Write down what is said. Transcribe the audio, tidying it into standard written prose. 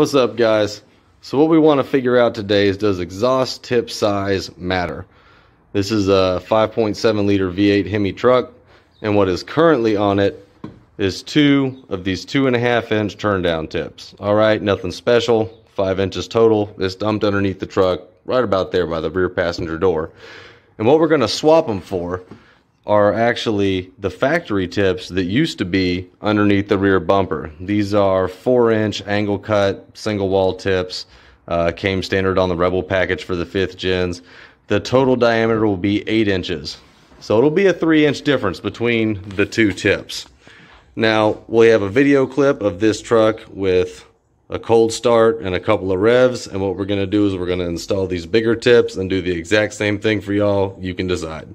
What's up, guys? So what we want to figure out today is, does exhaust tip size matter? This is a 5.7 liter V8 Hemi truck, and what is currently on it is two of these 2.5 inch turn down tips. All right, nothing special, 5 inches total. It's dumped underneath the truck right about there by the rear passenger door. And what we're going to swap them for are actually the factory tips that used to be underneath the rear bumper. These are 4-inch angle cut single wall tips. Came standard on the Rebel package for the 5th gens. The total diameter will be 8 inches. So it'll be a 3-inch difference between the two tips. Now, we have a video clip of this truck with a cold start and a couple of revs, and what we're going to do is we're going to install these bigger tips and do the exact same thing for y'all. You can decide.